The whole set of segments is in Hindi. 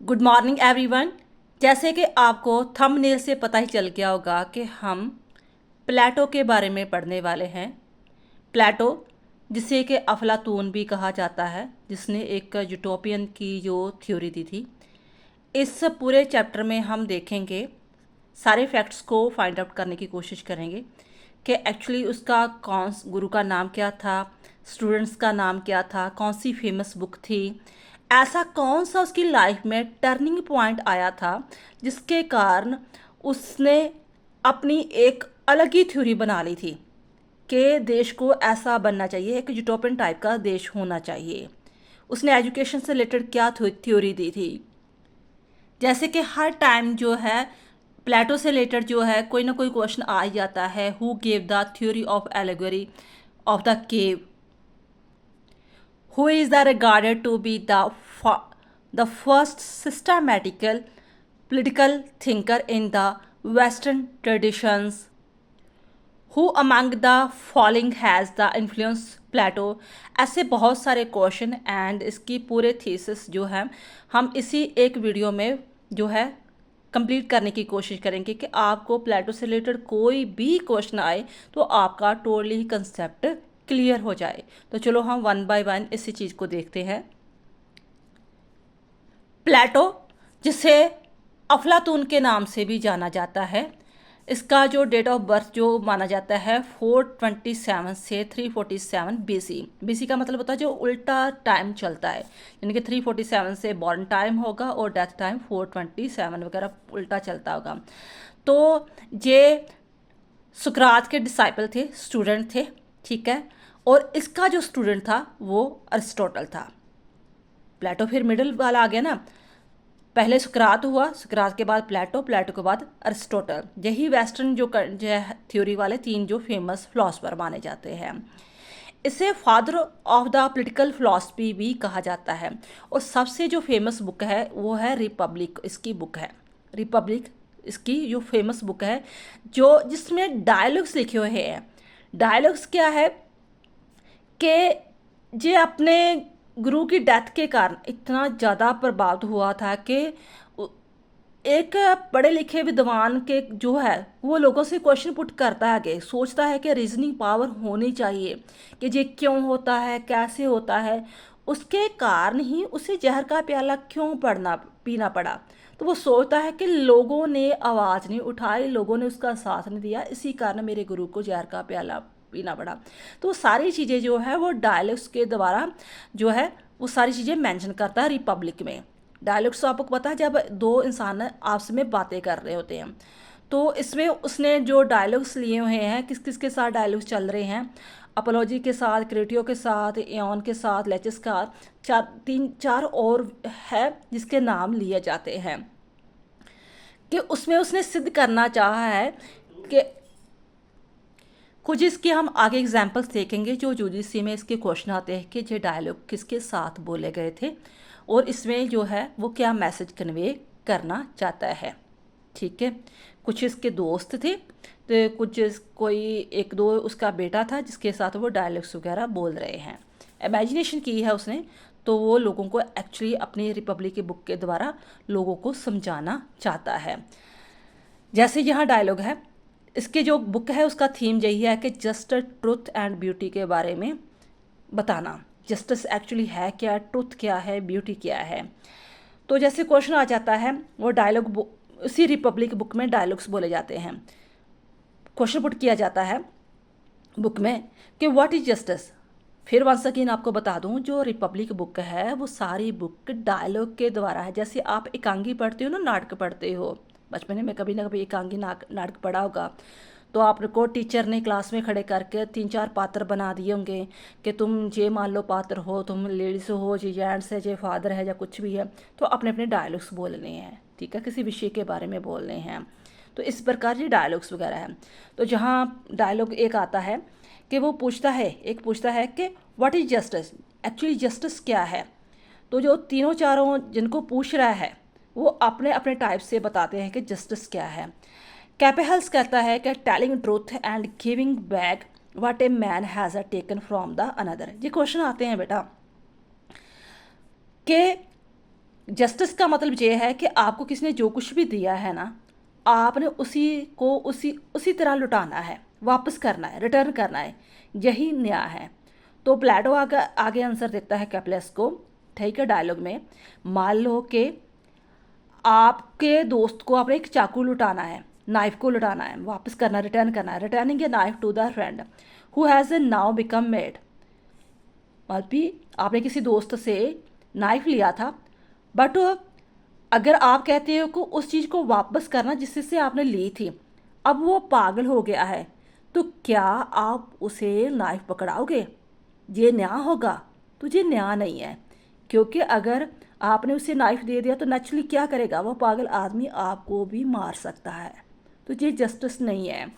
Good morning everyone. जैसे कि आपको थंबनेल से पता ही चल गया होगा कि हम प्लेटो के बारे में पढ़ने वाले हैं। प्लेटो, जिसे कि अफलातून भी कहा जाता है, जिसने एक यूटोपियन की जो थ्योरी दी थी। इस पूरे चैप्टर में हम देखेंगे, सारे फैक्ट्स को फाइंड आउट करने की कोशिश करेंगे कि एक्चुअली उसका कौन गुरु का नाम क्या था, स्टूडेंट्स का नाम क्या था, कौन सी फेमस बुक थी, ऐसा कौन सा उसकी लाइफ में टर्निंग पॉइंट आया था जिसके कारण उसने अपनी एक अलग ही थ्योरी बना ली थी कि देश को ऐसा बनना चाहिए, एक यूटोपियन टाइप का देश होना चाहिए। उसने एजुकेशन से रिलेटेड क्या थ्योरी दी थी। जैसे कि हर टाइम जो है प्लेटो से रिलेटेड जो है कोई ना कोई क्वेश्चन आ ही जाता है। Who gave the theory of allegory of the cave, who is the regarded to be the first systematical political thinker in the Western traditions, who among the following has the influence Plato। ऐसे बहुत सारे क्वेश्चन एंड इसकी पूरे थीसिस जो है हम इसी एक वीडियो में जो है कंप्लीट करने की कोशिश करेंगे कि आपको प्लेटो से रिलेटेड कोई भी क्वेश्चन आए तो आपका टोटली कंसेप्ट क्लियर हो जाए। तो चलो हम वन बाय वन इसी चीज़ को देखते हैं। प्लेटो, जिसे अफलातून के नाम से भी जाना जाता है, इसका जो डेट ऑफ बर्थ जो माना जाता है 427 से 347 बीसी का मतलब होता है जो उल्टा टाइम चलता है, यानी कि 347 से बॉर्न टाइम होगा और डेथ टाइम 427 वगैरह उल्टा चलता होगा। तो ये सुकरात के डिसाइपल थे, स्टूडेंट थे, ठीक है। और इसका जो स्टूडेंट था वो अरिस्टोटल था। प्लेटो फिर मिडिल वाला आ गया ना, पहले सुकरात हुआ, सुकरात के बाद प्लेटो, प्लेटो के बाद अरिस्टोटल। यही वेस्टर्न जो थ्योरी वाले तीन जो फेमस फिलोसफर माने जाते हैं। इसे father of the political philosophy भी कहा जाता है। और सबसे जो फेमस बुक है वो है रिपब्लिक, इसकी बुक है रिपब्लिक। इसकी जो फेमस बुक है जो जिसमें डायलॉग्स लिखे हुए हैं। डायलॉग्स क्या है कि ये अपने गुरु की डेथ के कारण इतना ज़्यादा प्रभावित हुआ था कि एक पढ़े लिखे विद्वान के जो है वो लोगों से क्वेश्चन पुट करता है, आगे सोचता है कि रीजनिंग पावर होनी चाहिए कि ये क्यों होता है, कैसे होता है, उसके कारण ही उसे जहर का प्याला क्यों पीना पड़ा। तो वो सोचता है कि लोगों ने आवाज़ नहीं उठाई, लोगों ने उसका साथ नहीं दिया, इसी कारण मेरे गुरु को जहर का प्याला पीना पड़ा। तो वो सारी चीज़ें जो है वो डायलॉग्स के द्वारा जो है वो सारी चीज़ें मेंशन करता है रिपब्लिक में। डायलॉग्स तो आपको पता है जब दो इंसान आपस में बातें कर रहे होते हैं। तो इसमें उसने जो डायलॉग्स लिए हुए हैं, किस किस के साथ डायलॉग्स चल रहे हैं, अपोलॉजी के साथ, क्रेटियो के साथ, एन के साथ, लेचिस का, तीन चार और है जिसके नाम लिए जाते हैं, कि उसमें उसने सिद्ध करना चाहा है कि कुछ इसके हम आगे एग्जाम्पल्स देखेंगे जो यूजीसी में इसके क्वेश्चन आते हैं कि ये डायलॉग किसके साथ बोले गए थे और इसमें जो है वो क्या मैसेज कन्वे करना चाहता है, ठीक है। कुछ इसके दोस्त थे, तो कुछ कोई एक दो उसका बेटा था जिसके साथ वो डायलॉग्स वगैरह बोल रहे हैं। इमेजिनेशन की है उसने, तो वो लोगों को एक्चुअली अपनी रिपब्लिक की बुक के द्वारा लोगों को समझाना चाहता है। जैसे यहाँ डायलॉग है, इसके जो बुक है उसका थीम यही है कि जस्ट ट्रुथ एंड ब्यूटी के बारे में बताना। जस्टिस एक्चुअली है क्या, ट्रुथ क्या है, ब्यूटी क्या है। तो जैसे क्वेश्चन आ जाता है वो डायलॉग उसी रिपब्लिक बुक में डायलॉग्स बोले जाते हैं। क्वेश्चन पुट किया जाता है बुक में कि व्हाट इज जस्टिस। फिर वंस अगेन आपको बता दूं जो रिपब्लिक बुक है वो सारी बुक डायलॉग के द्वारा है। जैसे आप एकांगी पढ़ते हो ना, नाटक पढ़ते हो, बचपन में कभी ना कभी एकांगी नाटक पढ़ा होगा, तो आपको टीचर ने क्लास में खड़े करके तीन चार पात्र बना दिए होंगे कि तुम ये मान लो पात्र हो, तुम लेडीज हो, ये जेंट्स है, ये फादर है या कुछ भी है, तो अपने अपने डायलॉग्स बोलने हैं, ठीक है, किसी विषय के बारे में बोलने हैं। तो इस प्रकार ये डायलॉग्स वगैरह हैं। तो जहाँ डायलॉग एक आता है कि वो पूछता है, एक पूछता है कि what is justice, actually justice क्या है। तो जो तीनों चारों जिनको पूछ रहा है वो अपने अपने टाइप से बताते हैं कि जस्टिस क्या है। कैपेहल्स कहता है कि telling truth and giving back what a man has taken from the another. ये क्वेश्चन आते हैं बेटा कि जस्टिस का मतलब ये है कि आपको किसी ने जो कुछ भी दिया है ना, आपने उसी को उसी उसी तरह लुटाना है, वापस करना है, रिटर्न करना है, यही न्याय है। तो प्लेटो आगे आगे आंसर देता है कैपलेस को, ठीक है, डायलॉग में। मान लो कि आपके दोस्त को आपने एक चाकू लुटाना है, नाइफ को लुटाना है, वापस करना, रिटर्न करना है। Returning a knife to the friend who has now become mad. मतलब भी आपने किसी दोस्त से नाइफ लिया था, बट अगर आप कहते हो कि उस चीज़ को वापस करना जिससे आपने ली थी, अब वो पागल हो गया है, तो क्या आप उसे नाइफ पकड़ाओगे? ये न्याय होगा? तो ये न्याय नहीं है, क्योंकि अगर आपने उसे नाइफ दे दिया तो नेचुरली क्या करेगा, वो पागल आदमी आपको भी मार सकता है। तो ये जस्टिस नहीं है।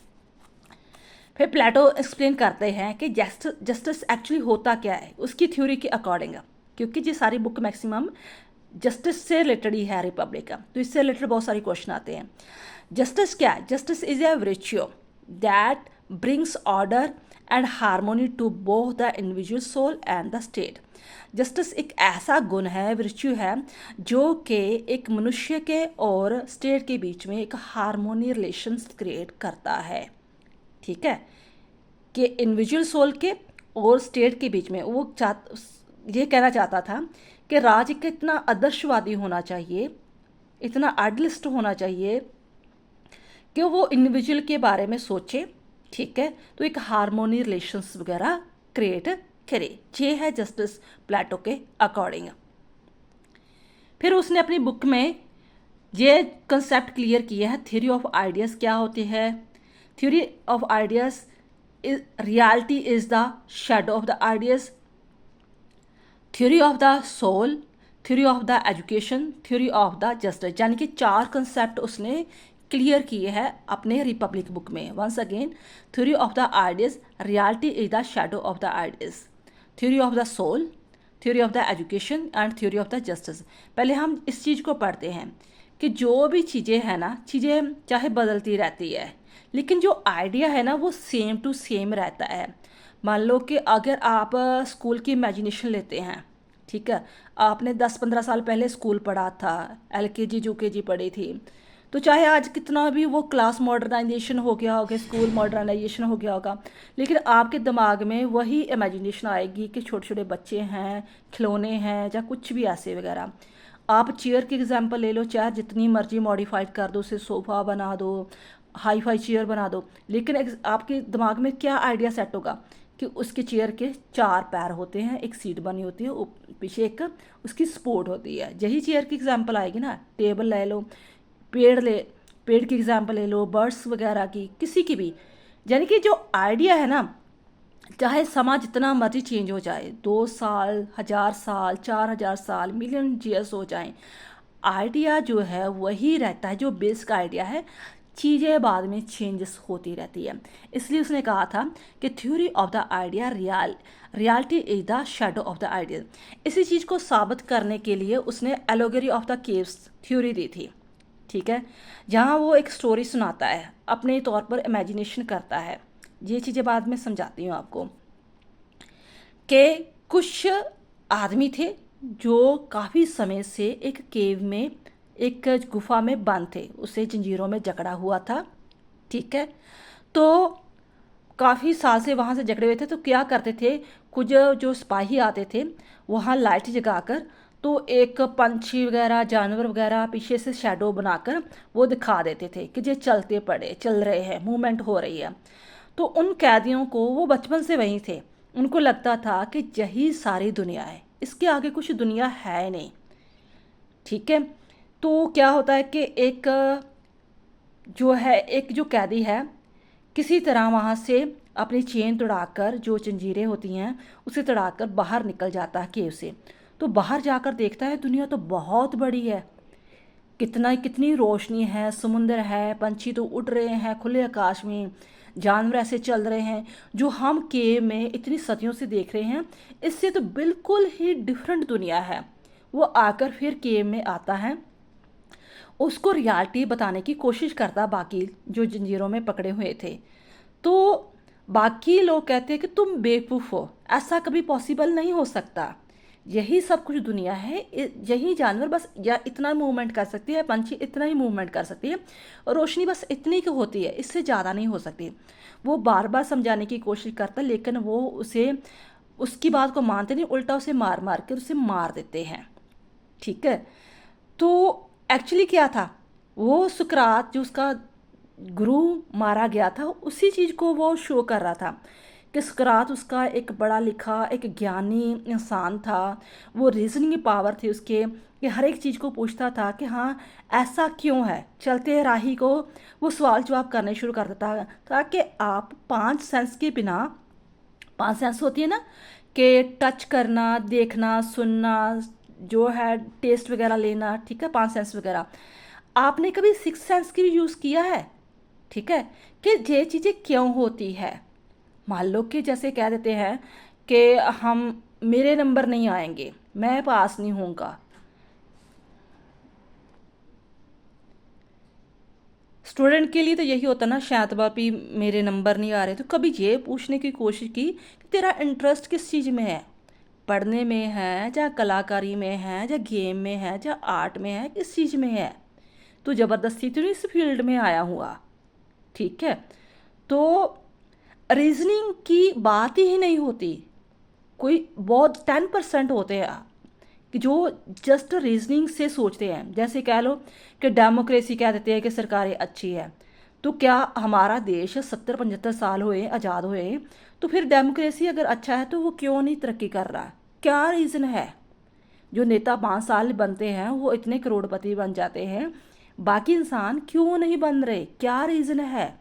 फिर प्लेटो एक्सप्लेन करते हैं कि जस्टिस एक्चुअली होता क्या है उसकी थ्योरी के अकॉर्डिंग, क्योंकि ये सारी बुक मैक्सिमम जस्टिस से रिलेटेड ही है रिपब्लिक का, तो इससे रिलेटेड बहुत सारे क्वेश्चन आते हैं। जस्टिस क्या है? Justice is a virtue that brings order and harmony to both the individual soul and the state. Justice एक ऐसा गुण है, वर्च्यू है, जो कि एक मनुष्य के और स्टेट के बीच में एक हारमोनी रिलेशंस क्रिएट करता है। ठीक है, कि इंडिविजुअल सोल के और स्टेट के बीच में वो ये कहना चाहता था कि राज्य का इतना आदर्शवादी होना चाहिए, इतना आइडलिस्ट होना चाहिए कि वो इंडिविजुअल के बारे में सोचे। ठीक है, तो एक हारमोनी रिलेशंस वगैरह क्रिएट करे। ये है जस्टिस प्लेटो के अकॉर्डिंग। फिर उसने अपनी बुक में ये कंसेप्ट क्लियर किया है, थ्योरी ऑफ आइडियाज़ क्या होती है। Theory of ideas is reality is the shadow of the ideas, theory of the soul, theory of the education, theory of the justice, यानी कि 4 कंसेप्ट उसने क्लियर किए हैं अपने रिपब्लिक बुक में। Once again, theory of the ideas, reality is the shadow of the ideas, theory of the soul, theory of the education and theory of the justice. पहले हम इस चीज़ को पढ़ते हैं कि जो भी चीज़ें हैं ना, चीज़ें चाहे बदलती रहती है, लेकिन जो आइडिया है ना वो सेम टू सेम रहता है। मान लो कि अगर आप स्कूल की इमेजिनेशन लेते हैं, ठीक है, आपने 10-15 साल पहले स्कूल पढ़ा था, एलकेजी यूकेजी पढ़ी थी, तो चाहे आज कितना भी वो क्लास मॉडर्नाइजेशन हो गया होगा, स्कूल मॉडर्नाइजेशन हो गया होगा, लेकिन आपके दिमाग में वही इमेजिनेशन आएगी कि छोटे छोटे बच्चे हैं, खिलौने हैं, या कुछ भी ऐसे वगैरह। आप चेयर की एग्जांपल ले लो, चेयर जितनी मर्जी मॉडिफाइड कर दो, उसे सोफ़ा बना दो, हाई फाई चेयर बना दो, लेकिन आपके दिमाग में क्या आइडिया सेट होगा कि उसके चेयर के 4 पैर होते हैं, एक सीट बनी होती है, पीछे एक उसकी सपोर्ट होती है। यही चेयर की एग्जांपल आएगी ना। टेबल ले लो, पेड़ की एग्जांपल ले लो, बर्ड्स वगैरह की, किसी की भी। यानी कि जो आइडिया है ना, चाहे समाज जितना मर्जी चेंज हो जाए, 2 साल, 1000 साल, 4000 साल, मिलियन ईयर्स हो जाएं, आइडिया जो है वही रहता है, जो बेसिक आइडिया है। चीज़ें बाद में चेंजेस होती रहती है। इसलिए उसने कहा था कि theory of the idea reality is the shadow of the idea. इसी चीज़ को साबित करने के लिए उसने एलोगरी ऑफ द केव्स थ्योरी दी थी। ठीक है, जहाँ वो एक स्टोरी सुनाता है, अपने तौर पर इमेजिनेशन करता है। ये चीज़ें बाद में समझाती हूँ आपको। कि कुछ आदमी थे जो काफ़ी समय से एक केव में, एक गुफा में बंद थे, उसे जंजीरों में जकड़ा हुआ था। ठीक है, तो काफ़ी साल से वहाँ से जकड़े हुए थे। तो क्या करते थे, कुछ जो सिपाही आते थे वहाँ लाइट जगाकर, तो एक पंछी वगैरह, जानवर वगैरह पीछे से शैडो बनाकर वो दिखा देते थे कि ये चल रहे हैं, मूवमेंट हो रही है। तो उन कैदियों को, वो बचपन से वहीं थे, उनको लगता था कि यही सारी दुनिया है, इसके आगे कुछ दुनिया है नहीं। ठीक है, तो क्या होता है कि एक जो कैदी है, किसी तरह वहाँ से अपनी चेन तोड़ाकर, जो जंजीरें होती हैं उसे तोड़ाकर बाहर निकल जाता है केव से। तो बाहर जाकर देखता है दुनिया तो बहुत बड़ी है, कितनी रोशनी है, समुंदर है, पंछी तो उड़ रहे हैं खुले आकाश में, जानवर ऐसे चल रहे हैं जो हम केव में इतनी सदियों से देख रहे हैं, इससे तो बिल्कुल ही डिफरेंट दुनिया है। वो आकर फिर केव में आता है, उसको रियलिटी बताने की कोशिश करता बाकी जो जंजीरों में पकड़े हुए थे। तो बाकी लोग कहते हैं कि तुम बेवकूफ़ हो, ऐसा कभी पॉसिबल नहीं हो सकता, यही सब कुछ दुनिया है। यही जानवर बस या इतना मूवमेंट कर सकती है, पंछी इतना ही मूवमेंट कर सकती है, और रोशनी बस इतनी की होती है, इससे ज़्यादा नहीं हो सकती। वो बार बार समझाने की कोशिश करता है, लेकिन वो उसे उसकी बात को मानते नहीं, उल्टा उसे मार मार कर उसे मार देते हैं। ठीक है। तो एक्चुअली क्या था, वो सुकरात जो उसका गुरु मारा गया था, उसी चीज़ को वो शो कर रहा था कि सुकरात उसका एक बड़ा लिखा एक ज्ञानी इंसान था। वो रीजनिंग पावर थी उसके, कि हर एक चीज़ को पूछता था कि हाँ ऐसा क्यों है, चलते राही को वो सवाल जवाब करने शुरू कर देता था, ताकि आप पांच सेंस के बिना, पांच सेंस होती है ना, कि टच करना, देखना, सुनना, जो है टेस्ट वगैरह लेना, ठीक है, पांच सेंस वगैरह, आपने कभी सिक्स सेंस की भी यूज़ किया है? ठीक है, कि ये चीज़ें क्यों होती है। मान लो कि जैसे कह देते हैं कि हम मेरे नंबर नहीं आएंगे, मैं पास नहीं होऊंगा। स्टूडेंट के लिए तो यही होता ना, शायद बापी मेरे नंबर नहीं आ रहे, तो कभी ये पूछने की कोशिश की कि तेरा इंटरेस्ट किस चीज़ में है, पढ़ने में है, या कलाकारी में है, या गेम में है, या आर्ट में है, किस चीज़ में है? तो ज़बरदस्ती तो नहीं इस फील्ड में आया हुआ। ठीक है। तो रीजनिंग की बात ही नहीं होती। कोई बहुत 10% होते हैं कि जो जस्ट रीजनिंग से सोचते हैं। जैसे कह लो कि डेमोक्रेसी कह देते हैं कि सरकारें अच्छी है, तो क्या हमारा देश 70-75 साल हुए आज़ाद हुए, तो फिर डेमोक्रेसी अगर अच्छा है तो वो क्यों नहीं तरक्की कर रहा? क्या रीज़न है? जो नेता 5 साल बनते हैं वो इतने करोड़पति बन जाते हैं, बाकी इंसान क्यों नहीं बन रहे? क्या रीज़न है?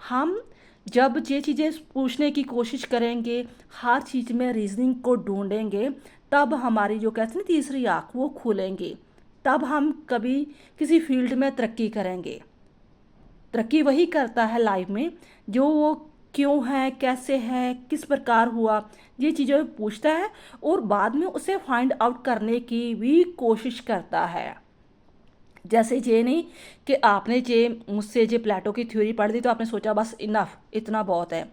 हम जब ये चीज़ें पूछने की कोशिश करेंगे, हर चीज़ में रीजनिंग को ढूंढेंगे, तब हमारी जो कहते हैं ना तीसरी आँख वो खोलेंगे, तब हम कभी किसी फील्ड में तरक्की करेंगे। तरक्की वही करता है लाइफ में जो वो क्यों है, कैसे है, किस प्रकार हुआ, ये चीज़ें पूछता है, और बाद में उसे फाइंड आउट करने की भी कोशिश करता है। जैसे ये नहीं कि आपने जे मुझसे जे प्लेटो की थ्योरी पढ़ दी तो आपने सोचा बस इनफ, इतना बहुत है।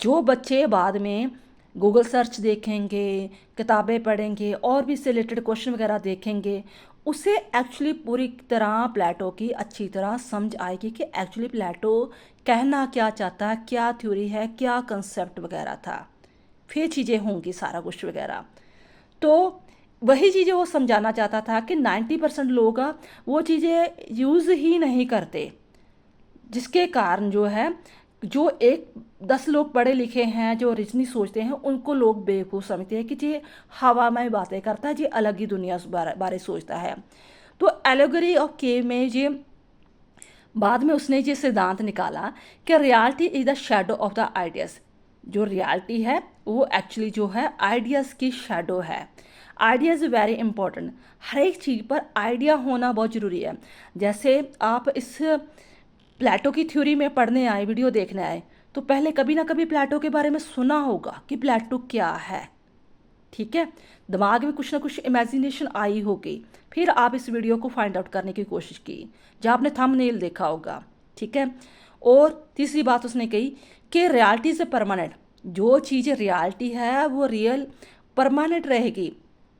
जो बच्चे बाद में गूगल सर्च देखेंगे, किताबें पढ़ेंगे, और भी इससे रिलेटेड क्वेश्चन वगैरह देखेंगे, उसे एक्चुअली पूरी तरह प्लेटो की अच्छी तरह समझ आएगी कि एक्चुअली प्लेटो कहना क्या चाहता है, क्या थ्योरी है, क्या कंसेप्ट वगैरह था, फिर चीज़ें होंगी सारा कुछ वगैरह। तो वही चीज़ें वो समझाना चाहता था कि 90% लोग वो चीज़ें यूज़ ही नहीं करते, जिसके कारण जो है, जो एक 10 लोग पढ़े लिखे हैं जो रीजनिंग सोचते हैं, उनको लोग बेवकूफ़ समझते हैं कि ये हवा में बातें करता है, ये अलग ही दुनिया बारे सोचता है। तो एलेगरी ऑफ केव में ये बाद में उसने ये सिद्धांत निकाला कि reality is the shadow of the ideas. जो रियलिटी है वो एक्चुअली जो है आइडियाज़ की शेडो है। आइडियाज़ वेरी इंपॉर्टेंट, हर एक चीज़ पर आइडिया होना बहुत ज़रूरी है। जैसे आप इस प्लेटो की थ्योरी में पढ़ने आए, वीडियो देखने आए, तो पहले कभी ना कभी प्लेटो के बारे में सुना होगा कि प्लेटो क्या है। ठीक है, दिमाग में कुछ ना कुछ इमेजिनेशन आई होगी, फिर आप इस वीडियो को फाइंड आउट करने की कोशिश की, जहाँ आपने थंबनेल देखा होगा। ठीक है। और तीसरी बात उसने कही कि रियलिटी से परमानेंट, जो चीज़ रियलिटी है वो रियल परमानेंट रहेगी।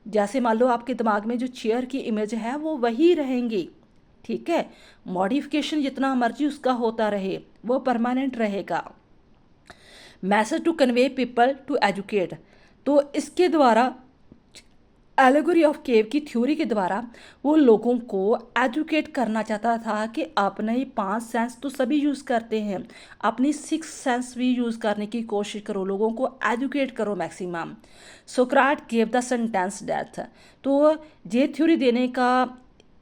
जैसे मान लो आपके दिमाग में जो चेयर की इमेज है वो वही रहेंगी। ठीक है, मॉडिफिकेशन जितना मर्जी उसका होता रहे, वो परमानेंट रहेगा। Message to convey people to educate, तो इसके द्वारा एलेगोरी ऑफ केव की थ्योरी के द्वारा वो लोगों को एजुकेट करना चाहता था कि अपने 5 सेंस तो सभी यूज़ करते हैं, अपनी 6 सेंस भी यूज़ करने की कोशिश करो, लोगों को एजुकेट करो maximum. Socrates gave the sentence death, तो ये थ्योरी देने का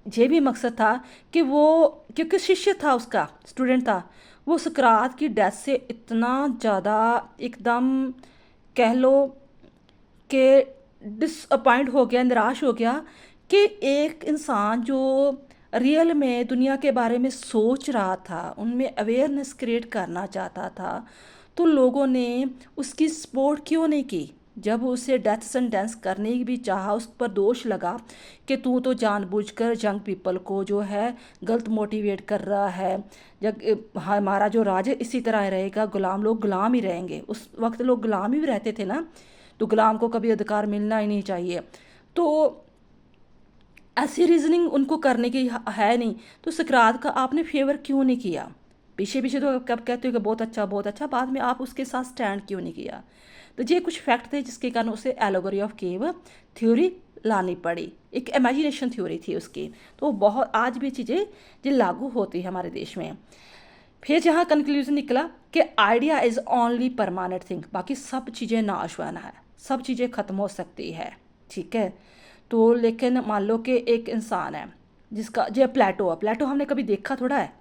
ये भी मकसद था कि वो, क्योंकि शिष्य था उसका, स्टूडेंट था, वो सुकरात की डेथ से इतना ज़्यादा एकदम कह लो कि डिसअपॉइंट हो गया, निराश हो गया, कि एक इंसान जो रियल में दुनिया के बारे में सोच रहा था, उनमें अवेयरनेस क्रिएट करना चाहता था, तो लोगों ने उसकी सपोर्ट क्यों नहीं की? जब उसे डेथ सेंटेंस करने की भी चाहा, उस पर दोष लगा कि तू तो जानबूझकर यंग पीपल को जो है गलत मोटिवेट कर रहा है, जब हमारा जो राज है इसी तरह रहेगा, गुलाम लोग गुलाम ही रहेंगे। उस वक्त लोग गुलाम ही रहते थे ना, तो गुलाम को कभी अधिकार मिलना ही नहीं चाहिए। तो ऐसी रीजनिंग उनको करने की है नहीं, तो सकरात का आपने फेवर क्यों नहीं किया? पीछे पीछे तो कब कहते हो कि बहुत अच्छा, बाद में आप उसके साथ स्टैंड क्यों नहीं किया? तो ये कुछ फैक्ट थे जिसके कारण उसे एलोगरी ऑफ केव थ्योरी लानी पड़ी। एक इमेजिनेशन थ्योरी थी उसकी, तो बहुत आज भी चीज़ें ये लागू होती है हमारे देश में। फिर जहाँ कंक्लूजन निकला कि idea is only permanent thing, बाकी सब चीज़ें नाशवान है, सब चीज़ें ख़त्म हो सकती है, ठीक है। तो लेकिन मान लो कि एक इंसान है जिसका जो प्लेटो है, प्लेटो हमने कभी देखा थोड़ा है,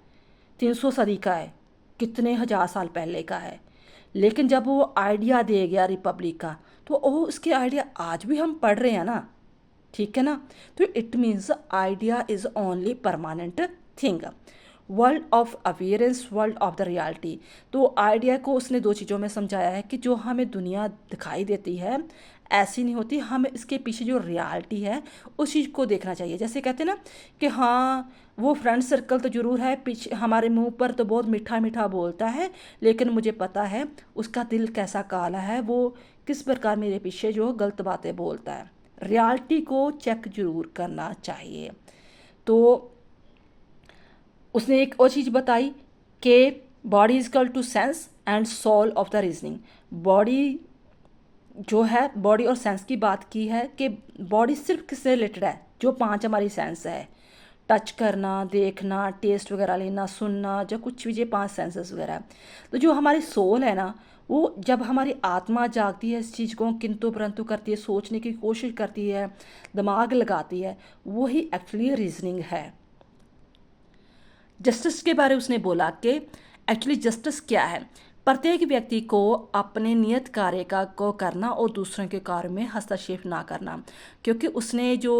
300 सदी का है, कितने हजार साल पहले का है, लेकिन जब वो आइडिया दे गया रिपब्लिक का, तो वो उसके आइडिया आज भी हम पढ़ रहे हैं ना, ठीक है ना। तो it means idea is only permanent thing, world of awareness, world of the reality. तो आइडिया को उसने दो चीज़ों में समझाया है कि जो हमें दुनिया दिखाई देती है ऐसी नहीं होती, हमें इसके पीछे जो रियलिटी है उस चीज़ को देखना चाहिए। जैसे कहते हैं ना कि हाँ वो फ्रेंड सर्कल तो ज़रूर है, पीछे हमारे मुंह पर तो बहुत मीठा मीठा बोलता है, लेकिन मुझे पता है उसका दिल कैसा काला है, वो किस प्रकार मेरे पीछे जो गलत बातें बोलता है। रियलिटी को चेक जरूर करना चाहिए। तो उसने एक और चीज़ बताई कि body is equal to sense and soul of the reasoning. Body जो है, बॉडी और सेंस की बात की है कि बॉडी सिर्फ किससे रिलेटेड है, जो 5 हमारी सेंस है, टच करना, देखना, टेस्ट वगैरह लेना, सुनना, जो कुछ भी ये 5 सेंसेस वगैरह है। तो जो हमारी सोल है ना, वो जब हमारी आत्मा जागती है, इस चीज़ को किंतु परंतु करती है, सोचने की कोशिश करती है, दिमाग लगाती है, वही एक्चुअली रीजनिंग है। जस्टिस के बारे में उसने बोला कि एक्चुअली जस्टिस क्या है, प्रत्येक व्यक्ति को अपने नियत कार्य का को करना और दूसरों के कार्य में हस्तक्षेप ना करना। क्योंकि उसने जो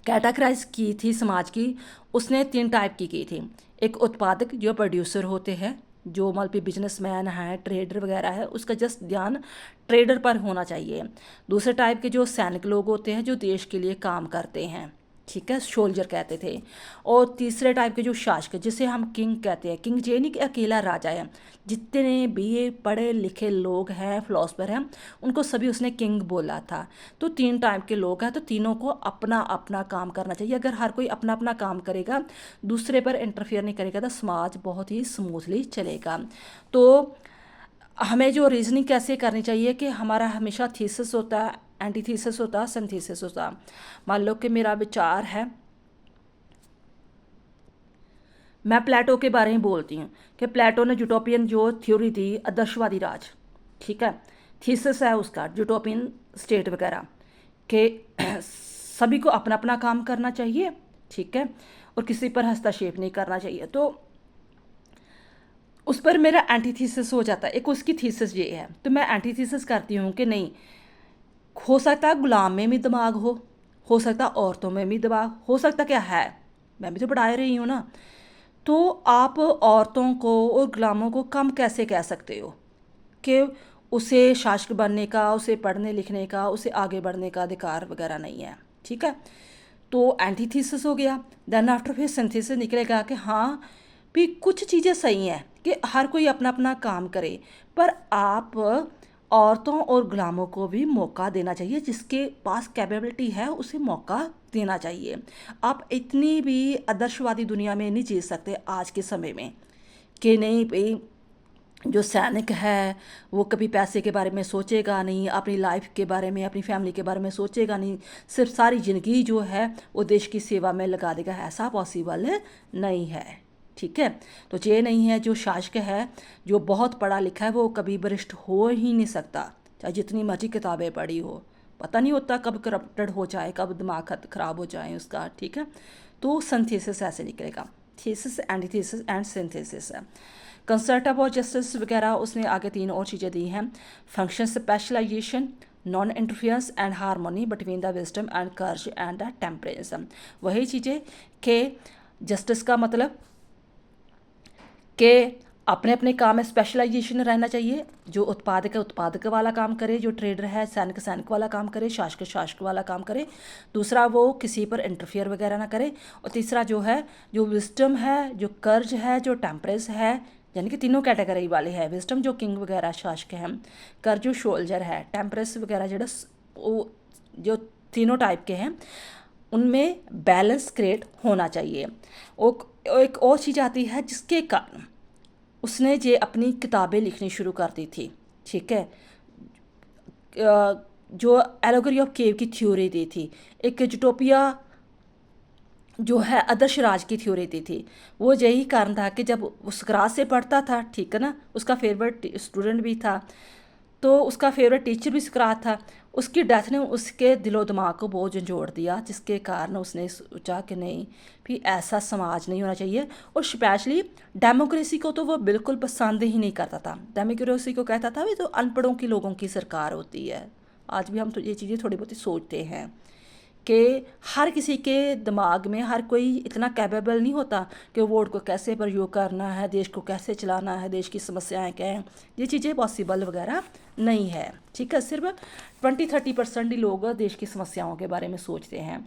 कैटेगराइज की थी समाज की, उसने 3 टाइप की थी। एक उत्पादक जो प्रोड्यूसर होते हैं, जो मतलब बिजनेसमैन है, ट्रेडर वगैरह है, उसका जस्ट ध्यान ट्रेडर पर होना चाहिए। दूसरे टाइप के जो सैनिक लोग होते हैं, जो देश के लिए काम करते हैं, ठीक है, सोल्जर कहते थे। और तीसरे टाइप के जो शासक, जिसे हम किंग कहते हैं, किंग ये नहीं कि अकेला राजा है, जितने भी पढ़े लिखे लोग हैं, फिलोसफर हैं, उनको सभी उसने किंग बोला था। तो 3 टाइप के लोग हैं, तो तीनों को अपना अपना काम करना चाहिए। अगर हर कोई अपना अपना काम करेगा, दूसरे पर इंटरफेयर नहीं करेगा, तो समाज बहुत ही स्मूथली चलेगा। तो हमें जो रीजनिंग कैसे करनी चाहिए कि हमारा हमेशा थीसिस होता है, एंटीथीसिस होता है, सिंथेसिस होता है। मान लो कि मेरा विचार है, मैं प्लेटो के बारे में बोलती हूँ कि प्लेटो ने यूटोपियन जो थ्योरी दी, आदर्शवादी राज, ठीक है, थीसिस है उसका यूटोपियन स्टेट वगैरह कि सभी को अपना अपना काम करना चाहिए, ठीक है, और किसी पर हस्तक्षेप नहीं करना चाहिए। तो उस पर मेरा एंटीथीसिस हो जाता है। एक उसकी थीसिस ये है, तो मैं एंटीथीसिस करती हूँ कि नहीं, हो सकता है गुलाम में भी दिमाग हो सकता है औरतों में भी दिमाग हो सकता, क्या है, मैं भी तो पढ़ा रही हूँ ना। तो आप औरतों को और गुलामों को कम कैसे कह सकते हो कि उसे शासक बनने का, उसे पढ़ने लिखने का, उसे आगे बढ़ने का अधिकार वगैरह नहीं है, ठीक है। तो एंटीथीसिस हो गया। देन आफ्टर फिर सिंथेसिस निकलेगा कि हाँ भी कुछ चीज़ें सही हैं कि हर कोई अपना अपना काम करे, पर आप औरतों और गुलामों को भी मौका देना चाहिए, जिसके पास कैपेबिलिटी है उसे मौका देना चाहिए। आप इतनी भी आदर्शवादी दुनिया में नहीं जी सकते आज के समय में कि नहीं भाई जो सैनिक है वो कभी पैसे के बारे में सोचेगा नहीं, अपनी लाइफ के बारे में, अपनी फैमिली के बारे में सोचेगा नहीं, सिर्फ सारी ज़िंदगी जो है वो देश की सेवा में लगा देगा। ऐसा पॉसिबल नहीं है, ठीक है। तो ये नहीं है, जो शासक है जो बहुत पढ़ा लिखा है वो कभी वरिष्ठ हो ही नहीं सकता, चाहे जितनी मर्जी किताबें पढ़ी हो, पता नहीं होता कब करप्टेड हो जाए, कब दिमाग खराब हो जाए उसका, ठीक है। तो सिंथेसिस ऐसे निकलेगा, थीसिस, एंटीथीसिस एंड सिंथेसिस है। कंसेप्ट ऑफ जस्टिस वगैरह उसने आगे 3 और चीज़ें दी हैं, function specialization, non interference and harmony between the wisdom and courage and the temperance. वही चीज़ें कि जस्टिस का मतलब कि अपने अपने काम में स्पेशलाइजेशन रहना चाहिए, जो उत्पादक है उत्पादक वाला काम करे, जो ट्रेडर है सैनिक सैनिक वाला काम करे, शासक शासक वाला काम करे, दूसरा वो किसी पर इंटरफियर वगैरह ना करे, और तीसरा जो है जो विजडम है, जो कर्ज है, जो टेम्परेंस है, यानी कि तीनों कैटेगरी वाले हैं। विजडम जो किंग वगैरह शासक हैं, कर जो सोल्जर है, टेम्परेस वगैरह वो जो तीनों टाइप के हैं उनमें बैलेंस क्रिएट होना चाहिए। एक और चीज़ आती है जिसके कारण उसने जे अपनी किताबें लिखनी शुरू कर दी थी, ठीक है, जो एलोगरी ऑफ केव की थ्योरी दी थी, एक यूटोपिया जो है आदर्श राज की थ्योरी दी थी। वो यही कारण था कि जब वो सकरात से पढ़ता था, ठीक है ना, उसका फेवरेट स्टूडेंट भी था, तो उसका फेवरेट टीचर भी सकरात था। उसकी डेथ ने उसके दिलो दिमाग को बहुत झंझोड़ दिया, जिसके कारण उसने सोचा कि नहीं भी ऐसा समाज नहीं होना चाहिए। और स्पेशली डेमोक्रेसी को तो वो बिल्कुल पसंद ही नहीं करता था। डेमोक्रेसी को कहता था भी तो अनपढ़ों की लोगों की सरकार होती है। आज भी हम तो ये चीज़ें थोड़ी बहुत सोचते हैं कि हर किसी के दिमाग में हर कोई इतना कैपेबल नहीं होता कि वोट को कैसे प्रयोग करना है, देश को कैसे चलाना है, देश की समस्याएं क्या हैं, ये चीज़ें पॉसिबल वगैरह नहीं है, ठीक है। सिर्फ 20-30% ही लोग देश की समस्याओं के बारे में सोचते हैं।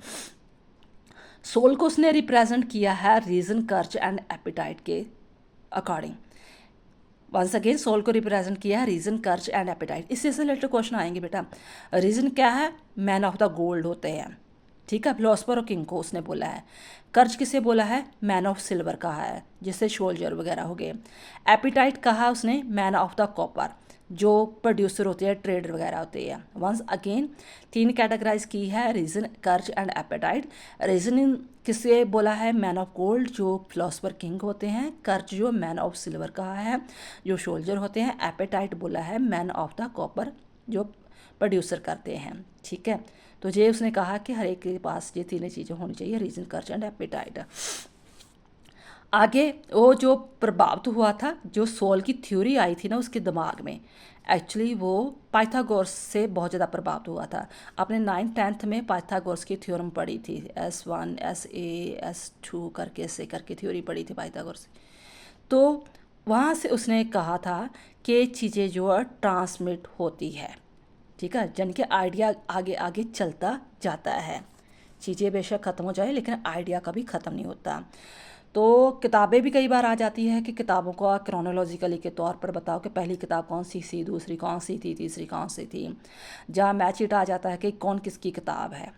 सोल को उसने रिप्रेजेंट किया है रीज़न, कर्ज एंड एपिटाइट के अकॉर्डिंग। वंस अगेन सोल को रिप्रेजेंट किया है रीज़न, कर्ज एंड एपिटाइट। इससे रिलेटेड क्वेश्चन आएंगे बेटा। रीज़न क्या है? मैन ऑफ द गोल्ड होते हैं, ठीक है, फिलोसफर और किंग को उसने बोला है। कर्ज किसे बोला है? मैन ऑफ सिल्वर कहा है, जिससे शोल्जर वगैरह हो गए। एपिटाइट कहा उसने मैन ऑफ द कॉपर, जो प्रोड्यूसर होते हैं, ट्रेडर वगैरह होते हैं। वंस अगेन 3 कैटेगराइज की है, रीजन, कर्ज एंड एपेटाइट। रीजन किसे बोला है? मैन ऑफ गोल्ड, जो फिलोसफर किंग होते हैं। कर्ज जो मैन ऑफ सिल्वर कहा है, जो शोल्जर होते हैं। एपेटाइट बोला है मैन ऑफ द कॉपर, जो प्रोड्यूसर करते हैं, ठीक है। तो ये उसने कहा कि हर एक के पास ये तीनों चीज़ें होनी चाहिए, रीजन, कर्ज एंड एपेटाइट। आगे वो जो प्रभावित हुआ था, जो सोल की थ्योरी आई थी ना उसके दिमाग में, एक्चुअली वो पाइथागोरस से बहुत ज़्यादा प्रभावित हुआ था। आपने 9th-10th में पाइथागोरस की थ्योरम पढ़ी थी, S1 SA S2 करके ऐसे करके थ्योरी पढ़ी थी पाइथागोरस। तो वहाँ से उसने कहा था कि चीज़ें जो है ट्रांसमिट होती है, ठीक है, जन के आइडिया आगे आगे चलता जाता है। चीज़ें बेशक ख़त्म हो जाए लेकिन आइडिया कभी ख़त्म नहीं होता। तो किताबें भी कई बार आ जाती है कि किताबों को क्रोनोलॉजिकली के तौर पर बताओ कि पहली किताब कौन सी थी, दूसरी कौन सी थी, तीसरी कौन सी थी। जहाँ मैच इट आ जाता है कि कौन किसकी किताब है।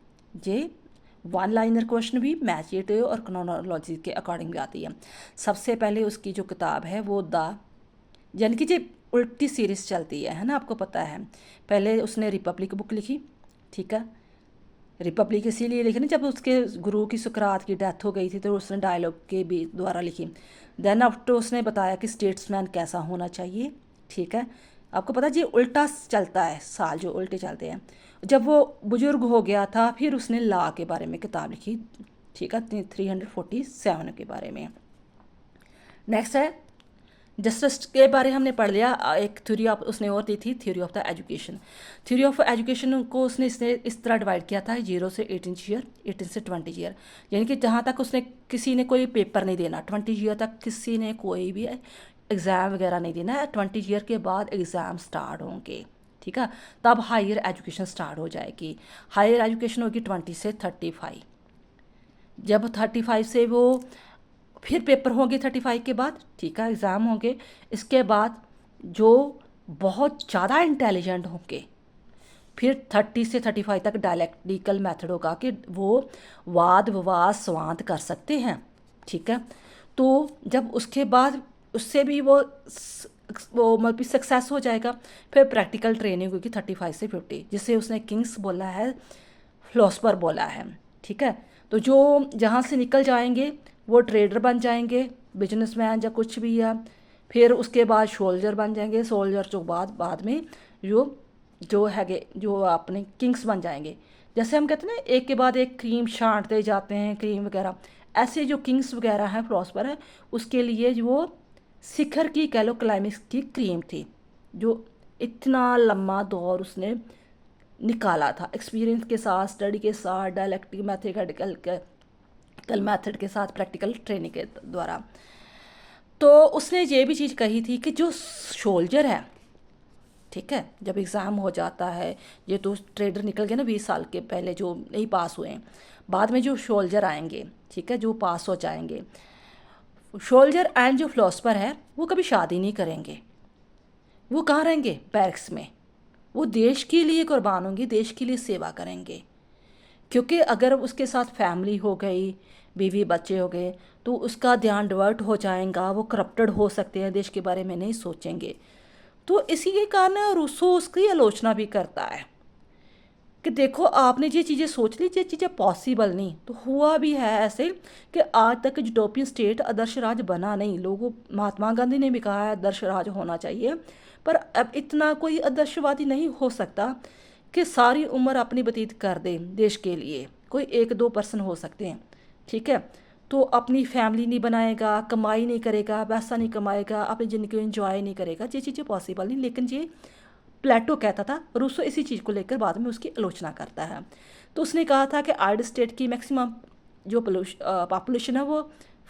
ये 1 लाइनर क्वेश्चन भी मैच इट और क्रोनोलॉजी के अकॉर्डिंग भी आती है। सबसे पहले उसकी जो किताब है वो यानी कि जो उल्टी सीरीज़ चलती है ना, आपको पता है। पहले उसने रिपब्लिक बुक लिखी, ठीक है। रिपब्लिक इसीलिए लिखी ना, जब उसके गुरु की सुकरात की डेथ हो गई थी तो उसने डायलॉग के भी द्वारा लिखी। देन आफ्टर उसने बताया कि स्टेट्समैन कैसा होना चाहिए, ठीक है। आपको पता जी उल्टा चलता है, साल जो उल्टे चलते हैं। जब वो बुजुर्ग हो गया था फिर उसने लॉ के बारे में किताब लिखी, ठीक है, 347 के बारे में। नेक्स्ट है जस्टिस के बारे हमने पढ़ लिया। एक थ्योरी ऑफ उसने और दी थी, theory of the education. Theory of education को उसने इस तरह डिवाइड किया था 0 से 18 ईयर, 18 से 20 ईयर। यानी कि जहाँ तक उसने किसी ने कोई पेपर नहीं देना, 20 ईयर तक किसी ने कोई भी एग्ज़ाम वगैरह नहीं देना है। 20 ईयर के बाद एग्ज़ाम स्टार्ट होंगे, ठीक है, तब हायर एजुकेशन स्टार्ट हो जाएगी। हायर एजुकेशन होगी 20 से 35। जब 35 से वो फिर पेपर होंगे 35 के बाद, ठीक है, एग्ज़ाम होंगे। इसके बाद जो बहुत ज़्यादा इंटेलिजेंट होंगे फिर 30 से 35 तक डायलेक्टिकल मेथड होगा कि वो वाद विवाद संवाद कर सकते हैं, ठीक है। तो जब उसके बाद उससे भी वो मतलब सक्सेस हो जाएगा, फिर प्रैक्टिकल ट्रेनिंग होगी 35 से 50, जिसे उसने किंग्स बोला है, फिलोसफर बोला है, ठीक है। तो जो जहाँ से निकल जाएंगे वो ट्रेडर बन जाएंगे, बिजनेसमैन या कुछ भी है। फिर उसके बाद सोल्जर बन जाएंगे, सोल्जर जो बाद में जो हैगे जो अपने किंग्स बन जाएंगे। जैसे हम कहते हैं ना एक के बाद एक क्रीम छांटते जाते हैं, क्रीम वगैरह, ऐसे जो किंग्स वगैरह हैं, फिलोसफर है, उसके लिए वो शिखर की कह लो क्लाइमेक्स की क्रीम थी, जो इतना लंबा दौर उसने निकाला था एक्सपीरियंस के साथ, स्टडी के साथ, डायलेक्टिक मैथेडिकल मेथड के साथ, प्रैक्टिकल ट्रेनिंग के द्वारा। तो उसने ये भी चीज़ कही थी कि जो सोल्जर है, ठीक है, जब एग्ज़ाम हो जाता है, ये तो ट्रेडर निकल गए ना 20 साल के पहले जो नहीं पास हुए हैं, बाद में जो सोल्जर आएंगे, ठीक है, जो पास हो जाएंगे, सोल्जर एंड जो फिलोसफर है वो कभी शादी नहीं करेंगे, वो कहाँ रहेंगे, बैरक्स में। वो देश के लिए कुर्बान होंगे, देश के लिए सेवा करेंगे। क्योंकि अगर उसके साथ फैमिली हो गई, बीवी बच्चे हो गए, तो उसका ध्यान डिवर्ट हो जाएगा, वो करप्टेड हो सकते हैं, देश के बारे में नहीं सोचेंगे। तो इसी के कारण रूसो उसकी आलोचना भी करता है कि देखो आपने ये चीज़ें सोच ली, ये चीज़ें पॉसिबल नहीं। तो हुआ भी है ऐसे कि आज तक यूटोपियन स्टेट आदर्श राज बना नहीं। लोगों, महात्मा गांधी ने भी कहा है आदर्श राज होना चाहिए, पर अब इतना कोई आदर्शवादी नहीं हो सकता कि सारी उम्र अपनी व्यतीत कर दे देश के लिए। कोई एक दो पर्सन हो सकते हैं, ठीक है, तो अपनी फैमिली नहीं बनाएगा, कमाई नहीं करेगा, पैसा नहीं कमाएगा, अपनी ज़िंदगी को एंजॉय नहीं करेगा, ये चीज़ें पॉसिबल नहीं। लेकिन ये प्लेटो कहता था, रूसो इसी चीज़ को लेकर बाद में उसकी आलोचना करता है। तो उसने कहा था कि आइड स्टेट की मैक्सिमम जो पॉपुलेशन है वो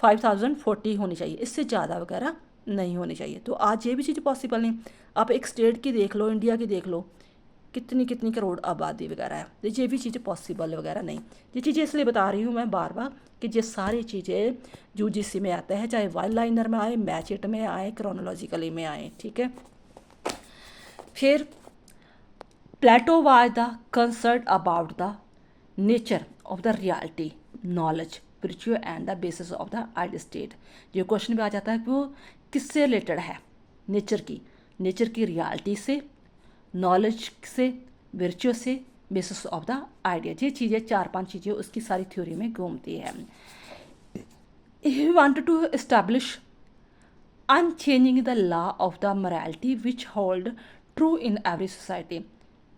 5040 होनी चाहिए, इससे ज़्यादा वगैरह नहीं होनी चाहिए। तो आज ये भी चीज़ पॉसिबल नहीं। आप एक स्टेट की देख लो, इंडिया की देख लो, कितनी कितनी करोड़ आबादी वगैरह है, तो ये भी चीज़ें पॉसिबल वगैरह नहीं। ये चीज़ें इसलिए बता रही हूँ मैं बार बार कि ये सारी चीज़ें यूजीसी में आते हैं, चाहे वन लाइनर में आए, मैचिट में आए, क्रोनोलॉजिकली में आए, ठीक है। फिर Plato was the concern about the nature of the reality, knowledge, virtue and the basis of the ideal state. जो क्वेश्चन भी आ जाता है कि वो किससे रिलेटेड है, नेचर की रियलिटी से, नॉलेज से, विर्च्यू से, बेसिस ऑफ द आइडिया। ये चीज़ें 4-5 चीज़ें उसकी सारी थ्योरी में घूमती है। He wanted to establish unchanging the law of the morality which hold true in every society.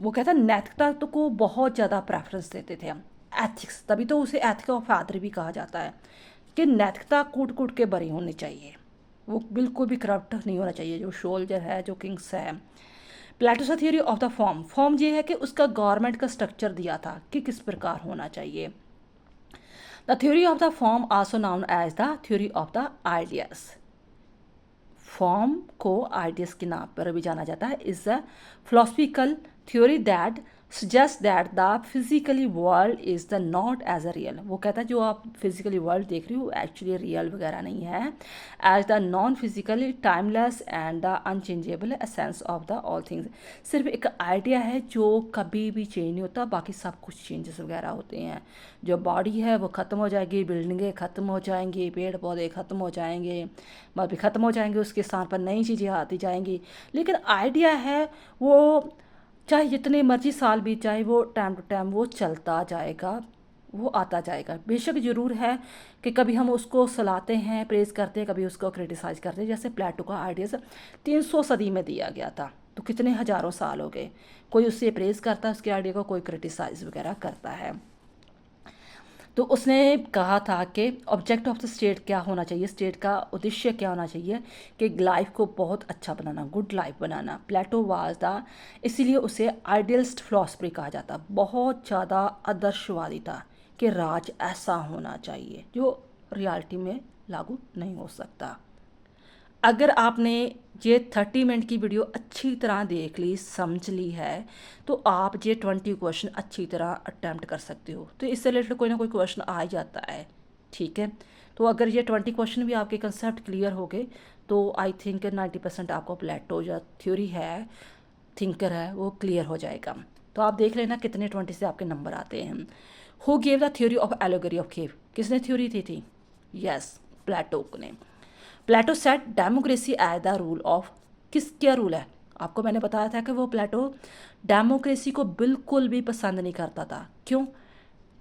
वो कहता है नैतिकता तो को बहुत ज़्यादा प्रेफरेंस देते थे हम, एथिक्स, तभी तो उसे एथिक ऑफ फादर भी कहा जाता है कि नैतिकता कूट कूट के बरी होनी चाहिए, वो बिल्कुल भी करप्ट नहीं होना चाहिए जो सोल्जर है, जो किंग्स है। Plateaus theory of the form ये है कि उसका गवर्नमेंट का स्ट्रक्चर दिया था कि किस प्रकार होना चाहिए। The theory of the form also known as the theory of the ideas. Form को आइडियाज के नाम पर भी जाना जाता है। Is a philosophical theory that suggest that the physically world is the not as a real. वो कहता है जो आप फिजिकली वर्ल्ड देख रहे हो एक्चुअली रियल वगैरह नहीं है, as the non physically timeless and the unchangeable essence of the all things. सिर्फ एक आइडिया है जो कभी भी चेंज नहीं होता, बाकी सब कुछ चेंजेस वगैरह होते हैं। जो बॉडी है वो ख़त्म हो जाएगी, बिल्डिंगें ख़त्म हो जाएंगी, पेड़ पौधे ख़त्म हो जाएंगे, भी ख़त्म हो जाएंगे, उसके स्थान पर नई चीज़ें आती जाएंगी। लेकिन आइडिया है वो चाहे जितने मर्जी साल बीत जाए, वो टाइम टू टाइम वो चलता जाएगा, वो आता जाएगा। बेशक ज़रूर है कि कभी हम उसको सलाहते हैं, प्रेज़ करते हैं, कभी उसको क्रिटिसाइज़ करते हैं। जैसे प्लेटो का आइडियाज़ 300 सदी में दिया गया था, तो कितने हज़ारों साल हो गए, कोई उससे प्रेज़ करता है उसके आइडिया को, कोई क्रिटिसाइज़ वगैरह करता है। तो उसने कहा था कि ऑब्जेक्ट ऑफ द स्टेट क्या होना चाहिए, स्टेट का उद्देश्य क्या होना चाहिए, कि लाइफ को बहुत अच्छा बनाना, गुड लाइफ बनाना। प्लेटो वाज द, इसीलिए उसे आइडियलिस्ट फिलॉसफी कहा जाता, बहुत ज़्यादा आदर्शवादी था कि राज ऐसा होना चाहिए जो रियलिटी में लागू नहीं हो सकता। अगर आपने ये 30 मिनट की वीडियो अच्छी तरह देख ली, समझ ली है, तो आप ये 20 क्वेश्चन अच्छी तरह अटैम्प्ट कर सकते हो। तो इससे रिलेटेड कोई ना कोई क्वेश्चन आ ही जाता है, ठीक है। तो अगर ये 20 क्वेश्चन भी आपके कंसेप्ट क्लियर हो गए तो आई थिंक 90% आपको प्लेटो जो थ्योरी है, थिंकर है, वो क्लियर हो जाएगा। तो आप देख लेना कितने 20 से आपके नंबर आते हैं। Who gave the theory of allegory of cave, किसने थ्योरी दी थी? यस, प्लेटो ने। Plato set democracy as the rule of, किस क्या रूल है? आपको मैंने बताया था कि वो प्लेटो डेमोक्रेसी को बिल्कुल भी पसंद नहीं करता था। क्यों?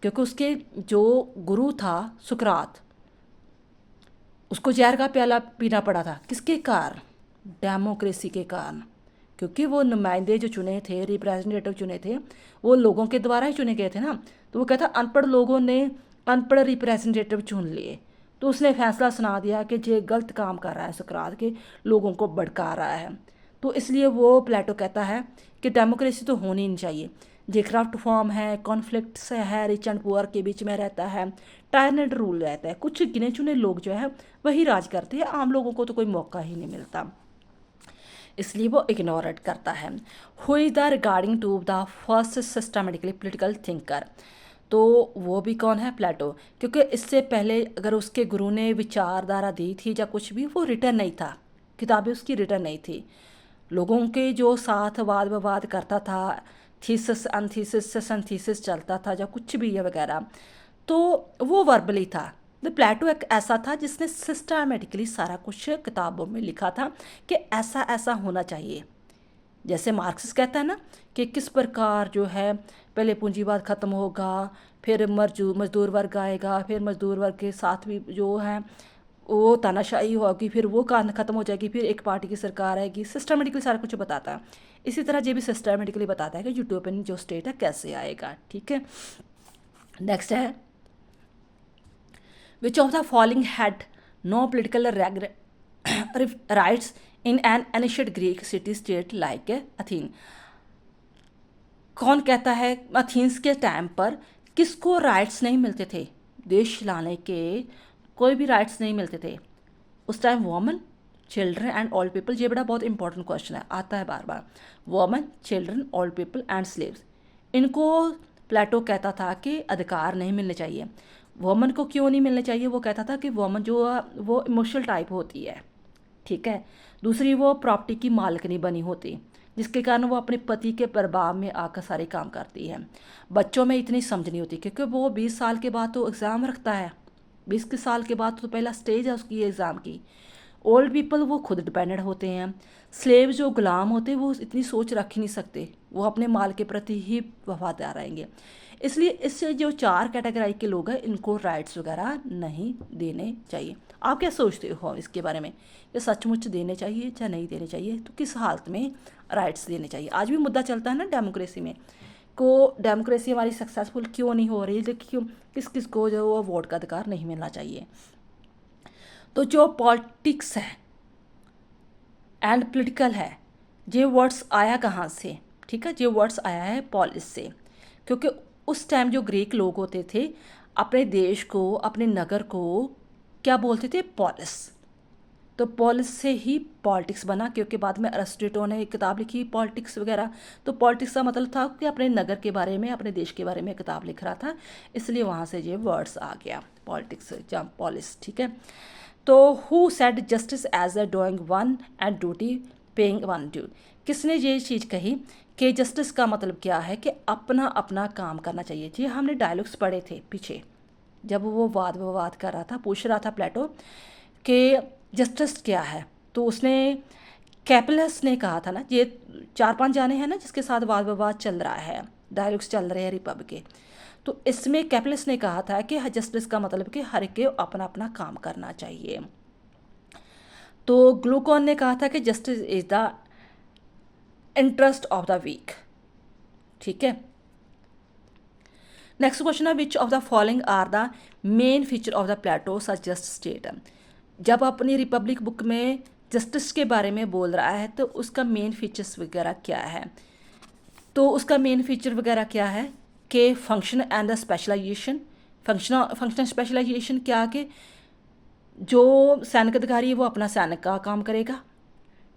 क्योंकि उसके जो गुरु था सुकरात, उसको जहर का प्याला पीना पड़ा था। किसके कारण? डेमोक्रेसी के कारण। क्योंकि वो नुमाइंदे जो चुने थे, रिप्रेजेंटेटिव चुने थे, वो लोगों के द्वारा ही चुने गए थे ना। तो वो कहता अनपढ़ लोगों ने अनपढ़ रिप्रेजेंटेटिव चुन लिए, तो उसने फैसला सुना दिया कि ये गलत काम कर रहा है, सुकरात के लोगों को भड़का रहा है। तो इसलिए वो प्लेटो कहता है कि डेमोक्रेसी तो होनी नहीं चाहिए। ये करप्ट फॉर्म है, कॉन्फ्लिक्ट्स है, रिच एंड पुअर के बीच में रहता है, टायरनेट रूल रहता है, कुछ गिने चुने लोग जो है वही राज करते हैं, आम लोगों को तो कोई मौका ही नहीं मिलता, इसलिए वो इग्नोरेट करता है। Who is the regarding to the first systematically political thinker, तो वो भी कौन है, प्लेटो। क्योंकि इससे पहले अगर उसके गुरु ने विचारधारा दी थी या कुछ भी, वो रिटर्न नहीं था, किताबें उसकी रिटर्न नहीं थी। लोगों के जो साथ वाद विवाद करता था, थीसिस एंथीसिस सिंथेसिस चलता था, या कुछ भी है वगैरह, तो वो वर्बली था। तो प्लेटो एक ऐसा था जिसने सिस्टमेटिकली सारा कुछ किताबों में लिखा था कि ऐसा ऐसा होना चाहिए। जैसे मार्क्सिस्ट कहता है ना कि किस प्रकार जो है पहले पूंजीवाद खत्म होगा, फिर मजदूर वर्ग आएगा, फिर मजदूर वर्ग के साथ भी जो है वो तानाशाही होगी, फिर वो कान खत्म हो जाएगी, फिर एक पार्टी की सरकार आएगी। सिस्टमेटिकली सारा कुछ बताता है। इसी तरह ये भी सिस्टमेटिकली बताता है कि यूटोपियन जो स्टेट है कैसे आएगा। ठीक है, नेक्स्ट है, which of the following had no political rights in an ancient Greek city state like Athens. कौन कहता है अथीन्स के टाइम पर किसको राइट्स नहीं मिलते थे, देश चलाने के कोई भी राइट्स नहीं मिलते थे उस time? Women, children and old people. ये बड़ा बहुत इंपॉर्टेंट क्वेश्चन है, आता है बार बार। Women, children, old people and slaves, इनको प्लेटो कहता था कि अधिकार नहीं मिलने चाहिए। वोमन को क्यों नहीं मिलने चाहिए? वो कहता था कि वोमन जो वो इमोशनल टाइप होती है, ठीक है। दूसरी, वो प्रॉपर्टी की मालिकनी बनी होती, जिसके कारण वो अपने पति के प्रभाव में आकर सारे काम करती है। बच्चों में इतनी समझ नहीं होती, क्योंकि वो 20 साल के बाद तो एग्ज़ाम रखता है, 20 के साल के बाद तो पहला स्टेज है उसकी एग्ज़ाम की। ओल्ड पीपल वो खुद डिपेंडेंट होते हैं। स्लेव जो गुलाम होते हैं वो इतनी सोच रख ही नहीं सकते, वो अपने माल के प्रति ही वफादार रहेंगे। इसलिए इससे जो 4 कैटेगरी के लोग हैं इनको राइट्स वगैरह नहीं देने चाहिए। आप क्या सोचते हो इसके बारे में, ये सचमुच देने चाहिए या नहीं देने चाहिए? तो किस हालत में राइट्स देने चाहिए? आज भी मुद्दा चलता है ना डेमोक्रेसी में, को डेमोक्रेसी हमारी सक्सेसफुल क्यों नहीं हो रही, क्यों किस किस को जो वो वोट का अधिकार नहीं मिलना चाहिए। तो जो पॉलिटिक्स है एंड पॉलिटिकल है, ये वर्ड्स आया कहाँ से? ठीक है, ये वर्ड्स आया है पॉलिस से, क्योंकि उस टाइम जो ग्रीक लोग होते थे अपने देश को, अपने नगर को क्या बोलते थे? पॉलिस। तो पॉलिस से ही पॉलिटिक्स बना, क्योंकि बाद में अरिस्टोटल ने एक किताब लिखी पॉलिटिक्स वगैरह। तो पॉलिटिक्स का मतलब था कि अपने नगर के बारे में, अपने देश के बारे में किताब लिख रहा था, इसलिए वहाँ से ये वर्ड्स आ गया पॉलिटिक्स या पॉलिस। ठीक है, तो who said justice as a doing one and duty paying one due. किसने ये चीज़ कही कि जस्टिस का मतलब क्या है कि अपना अपना काम करना चाहिए। जी, हमने डायलॉग्स पढ़े थे पीछे, जब वो वाद विवाद कर रहा था, पूछ रहा था प्लेटो कि जस्टिस क्या है, तो उसने कैपिलस ने कहा था ना, ये 4-5 जाने हैं ना जिसके साथ वाद विवाद चल रहा है, डायलॉग्स चल रहे हैं रिपब्लिक के। तो इसमें कैपिलस ने कहा था कि जस्टिस का मतलब कि हर एक के अपना अपना काम करना चाहिए। तो ग्लूकॉन ने कहा था कि justice is the interest of the weak. ठीक है, नेक्स्ट क्वेश्चन है, which of the following are the main feature of the Plato such just state. जब अपनी रिपब्लिक बुक में जस्टिस के बारे में बोल रहा है तो उसका मेन फीचर्स वगैरह क्या है? तो उसका मेन फीचर वगैरह क्या है कि function and the specialization. Function specialization क्या कि जो सैनिक अधिकारी है वो अपना सैनिक का काम करेगा,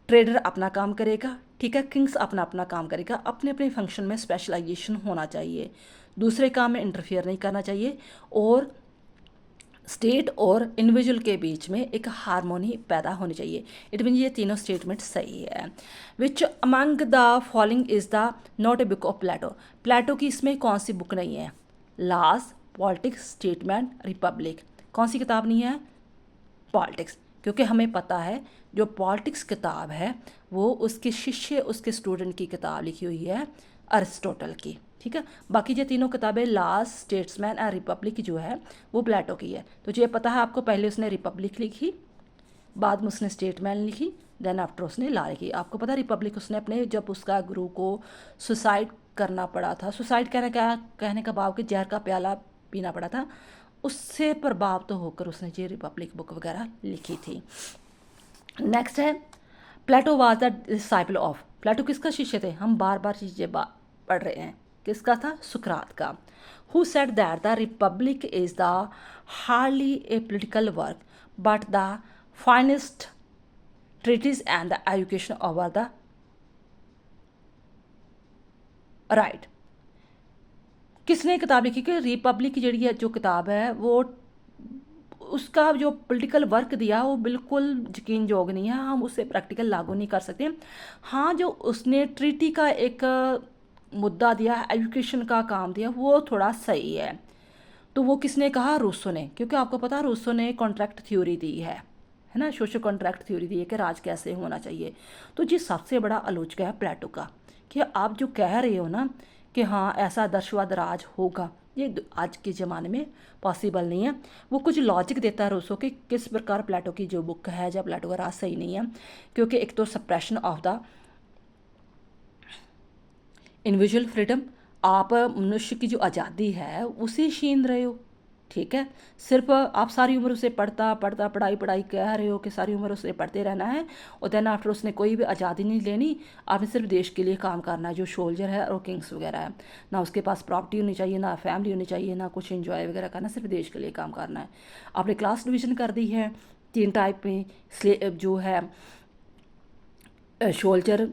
ट्रेडर अपना काम करेगा, ठीक है, किंग्स अपना अपना काम करेगा। अपने अपने फंक्शन में स्पेशलाइजेशन होना चाहिए, दूसरे काम में इंटरफियर नहीं करना चाहिए, और स्टेट और इंडिविजुअल के बीच में एक हारमोनी पैदा होनी चाहिए। इट मीन ये तीनों स्टेटमेंट सही है। Which among the following is the not a book of Plato. Plato की इसमें कौन सी बुक नहीं है? Laws, politics, statement, republic. कौन सी किताब नहीं है? पॉलिटिक्स। क्योंकि हमें पता है जो पॉलिटिक्स किताब है वो उसके शिष्य, उसके स्टूडेंट की किताब लिखी हुई है अरिस्टोटल की। ठीक है, बाकी ये तीनों किताबें लॉज, स्टेट्समैन और रिपब्लिक जो है वो प्लेटो की है। तो ये पता है आपको, पहले उसने रिपब्लिक लिखी, बाद में उसने स्टेटमैन लिखी, देन आफ्टर उसने लॉ लिखी। आपको पता रिपब्लिक उसने अपने, जब उसका गुरु को सुसाइड करना पड़ा था, सुसाइड कहने का भाव कि जहर का प्याला पीना पड़ा था, उससे प्रभावित होकर उसने ये रिपब्लिक बुक वगैरह लिखी थी। नेक्स्ट है, प्लेटो वाज द डिसाइपल ऑफ। प्लेटो किसका शिष्य थे? हम बार बार चीज़ें पढ़ रहे हैं, किसका था? सुकरात का। Who said that the Republic is the hardly A political work but the finest treatise and the education over the right. किसने किताब लिखी कि रिपब्लिक ਜਿਹੜੀ है जो किताब है वो उसका जो पॉलिटिकल वर्क दिया वो बिल्कुल यकीन योग नहीं है, हम उसे प्रैक्टिकल लागू नहीं कर सकते। हाँ, जो उसने ट्रीटी का एक मुद्दा दिया, एजुकेशन का काम दिया, वो थोड़ा सही है। तो वो किसने कहा? रूसो ने, क्योंकि आपको पता है रूसो ने कॉन्ट्रैक्ट थ्योरी दी है ना, सोशल कॉन्ट्रैक्ट थ्योरी दी है कि राज कैसे होना चाहिए। तो जी सबसे बड़ा आलोचक है प्लेटो का, कि आप जो कह रहे हो ना कि हाँ ऐसा आदर्शवाद राज होगा, ये आज के ज़माने में पॉसिबल नहीं है। वो कुछ लॉजिक देता है रूसो कि किस प्रकार प्लेटो की जो बुक है, जब प्लेटो का राज सही नहीं है, क्योंकि एक तो suppression of the individual freedom, आप मनुष्य की जो आज़ादी है उसे छीन रहे हो। ठीक है, सिर्फ आप सारी उम्र उसे पढ़ता पढ़ता पढ़ाई पढ़ाई कह रहे हो कि सारी उम्र उसे पढ़ते रहना है, और देन आफ्टर उसने कोई भी आज़ादी नहीं लेनी, आपने सिर्फ देश के लिए काम करना है, जो सोल्जर है और किंग्स वगैरह है। ना उसके पास प्रॉपर्टी होनी चाहिए, ना फैमिली होनी चाहिए, ना कुछ इन्जॉय वगैरह करना, सिर्फ देश के लिए काम करना है। आपने क्लास डिवीज़न कर दी है 3 टाइप में, जो है सोल्जर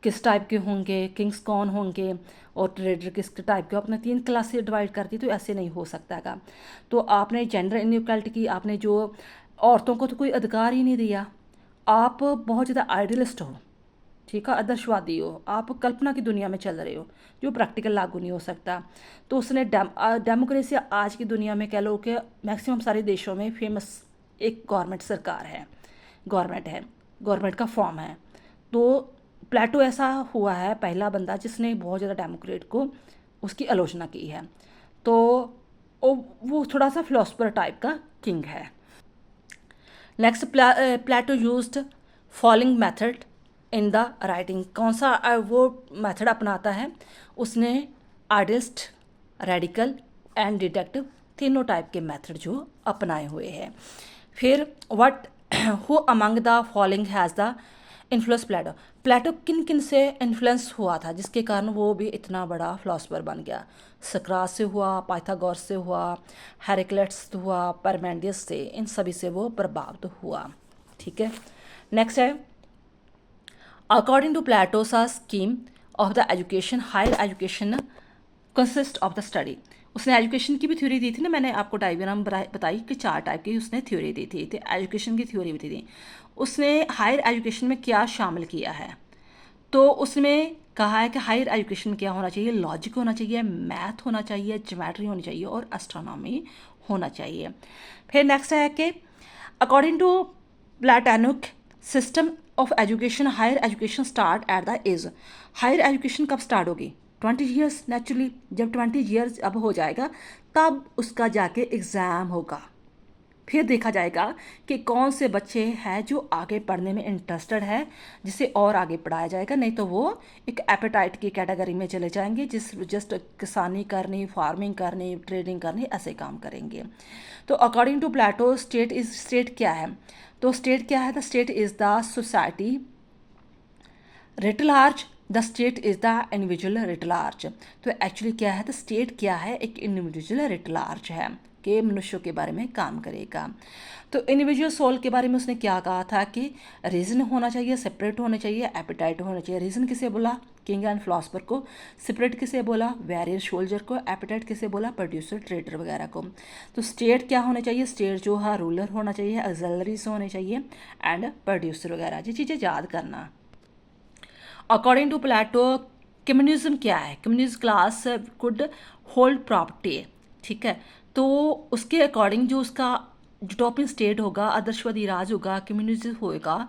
किस टाइप के होंगे, किंग्स कौन होंगे, और ट्रेडर किस टाइप के, आपने 3 क्लास से डिवाइड कर दी, तो ऐसे नहीं हो सकता है। तो आपने जेंडर इनइक्वालिटी की, आपने जो औरतों को तो कोई अधिकार ही नहीं दिया। आप बहुत ज़्यादा आइडियलिस्ट हो, ठीक है, आदर्शवादी हो, आप कल्पना की दुनिया में चल रहे हो, जो प्रैक्टिकल लागू नहीं हो सकता। तो उसने डेमोक्रेसी आज की दुनिया में कह लो कि मैक्सिमम सारे देशों में फेमस एक गवर्नमेंट सरकार है, गवर्नमेंट का फॉर्म है। तो प्लेटो ऐसा हुआ है पहला बंदा जिसने बहुत ज़्यादा डेमोक्रेट को उसकी आलोचना की है। तो वो थोड़ा सा फिलोसफर टाइप का किंग है। Next, Plato used following method in the writing. कौन सा वो मेथड अपनाता है? उसने आर्टिस्ट, रेडिकल एंड डिटेक्टिव तीनों टाइप के मेथड जो अपनाए हुए हैं। फिर what who among the following has the influence Plato. Plato किन किन से इन्फ्लुएंस हुआ था जिसके कारण वो भी इतना बड़ा फिलोसफर बन गया? सक्रात से हुआ, पाइथागोरस से हुआ, हेराक्लिटस से हुआ, पारमेनिडियस से, इन सभी से वो प्रभावित हुआ। ठीक है, नेक्स्ट है according to Plato's scheme of the education, higher education consist of the study. उसने एजुकेशन की भी थ्योरी दी थी ना, मैंने आपको डायग्राम बताई कि 4 टाइप की उसने थ्योरी दी थी, तो एजुकेशन की थ्योरी भी थी। उसने हायर एजुकेशन में क्या शामिल किया है? तो उसमें कहा है कि हायर एजुकेशन क्या होना चाहिए? लॉजिक होना चाहिए, मैथ होना चाहिए, ज्योमेट्री होनी चाहिए, और एस्ट्रोनॉमी होना चाहिए। फिर नेक्स्ट है कि according to Platonic system of education, higher education start at the age. Higher education कब स्टार्ट होगी? 20 ईयर्स नेचुरली। जब 20 ईयर्स अब हो जाएगा तब उसका जाके एग्ज़ाम होगा। फिर देखा जाएगा कि कौन से बच्चे हैं जो आगे पढ़ने में इंटरेस्टेड है, जिसे और आगे पढ़ाया जाएगा, नहीं तो वो एक एपेटाइट की कैटेगरी में चले जाएंगे, जस्ट किसानी करनी, फार्मिंग करनी, ट्रेडिंग करनी, ऐसे काम करेंगे। तो अकॉर्डिंग टू प्लेटो स्टेट क्या है? तो स्टेट क्या है? The state is the society writ large, the state is the individual writ large. तो एक्चुअली क्या है? द स्टेट क्या है? एक इंडिविजुअल रिट लार्ज है कि मनुष्यों के बारे में काम करेगा। तो इंडिविजुअल सोल के बारे में उसने क्या कहा था कि रीज़न होना चाहिए, सेपरेट होना चाहिए, एपेटाइट होना चाहिए। रीज़न किसे बोला? किंग एंड फिलोसफर को। सेपरेट किसे बोला? वैरियर सोल्जर को। एपेटाइट किसे बोला? प्रोड्यूसर, ट्रेडर वगैरह को। तो स्टेट क्या होना चाहिए? स्टेट जो है रूलर होना चाहिए, ऑक्सिलरीज होने चाहिए, एंड प्रोड्यूसर वगैरह। ये चीज़ें याद करना। अकॉर्डिंग टू प्लेटो कम्युनिज्म क्या है? Communist class could hold property. ठीक है, तो उसके अकॉर्डिंग जो उसका यूटोपियन स्टेट होगा, आदर्शवादी राज होगा, कम्युनिज्म होएगा,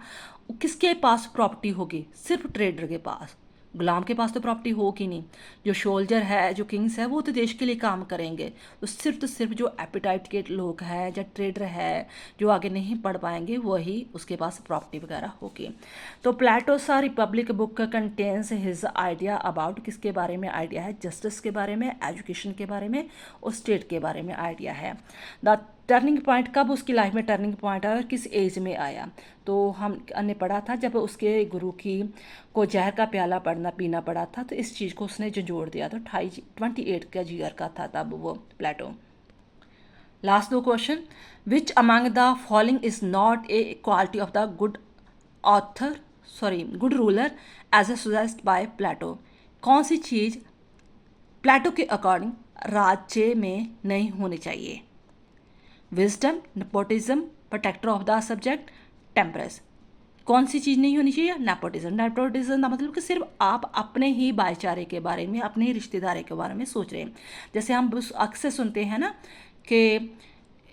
किसके पास प्रॉपर्टी होगी? सिर्फ ट्रेडर के पास। गुलाम के पास तो प्रॉपर्टी होगी नहीं। जो सोल्जर है, जो किंग्स है, वो तो देश के लिए काम करेंगे। तो सिर्फ जो एपिटाइट के लोग हैं, जो ट्रेडर है, जो आगे नहीं पढ़ पाएंगे, वही उसके पास प्रॉपर्टी वगैरह होगी। तो प्लेटो सा Republic book contains his idea about, किसके बारे में आइडिया है? जस्टिस के बारे में, एजुकेशन के बारे में, और स्टेट के बारे में आइडिया है। द टर्निंग पॉइंट, कब उसकी लाइफ में टर्निंग पॉइंट आया और किस एज में आया? तो हमने पढ़ा था जब उसके गुरु की को जहर का प्याला पीना पड़ा था, तो इस चीज़ को उसने जोड़ दिया था। 28 का ईयर का था तब वो Plato. Last 2 question, which among the following is not a quality of the good ruler as a suggest by Plato. कौन सी चीज़ प्लेटो के अकॉर्डिंग राज्य में नहीं होने चाहिए। Wisdom, nepotism, protector of the subject, temperance. कौन सी चीज़ नहीं होनी चाहिए? नेपोटिज्म। नेपोटिज्म का मतलब कि सिर्फ आप अपने ही भाईचारे के बारे में, अपने ही रिश्तेदारी के बारे में सोच रहे हैं। जैसे हम अक्सर सुनते हैं ना कि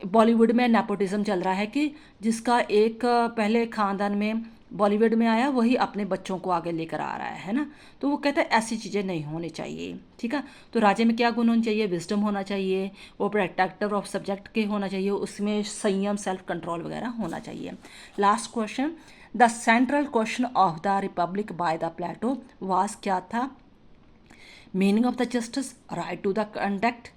बॉलीवुड में नेपोटिज्म चल रहा है कि जिसका एक पहले ख़ानदान में बॉलीवुड में आया वही अपने बच्चों को आगे लेकर आ रहा है ना। तो वो कहता है ऐसी चीज़ें नहीं होनी चाहिए, ठीक है। तो राज्य में क्या गुण होना चाहिए? विजडम होना चाहिए, वो प्रोटेक्टर ऑफ सब्जेक्ट के होना चाहिए, उसमें संयम, सेल्फ कंट्रोल वगैरह होना चाहिए। Last question, the central question of the Republic by the Plato was, क्या था? Meaning of the justice, right to the conduct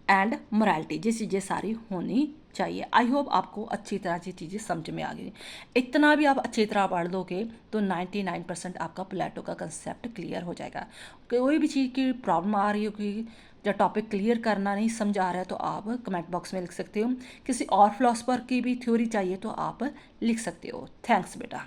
and morality. ये चीज़ें सारी होनी चाहिए। आई होप आपको अच्छी तरह से चीज़ें समझ में आ गई। इतना भी आप अच्छी तरह पढ़ लोगे तो 99% आपका प्लेटो का कंसेप्ट क्लियर हो जाएगा। कोई भी चीज़ की प्रॉब्लम आ रही होगी या टॉपिक क्लियर करना नहीं समझ आ रहा है तो आप कमेंट बॉक्स में लिख सकते हो। किसी और फिलोसफर की भी थ्योरी चाहिए तो आप लिख सकते हो। थैंक्स बेटा।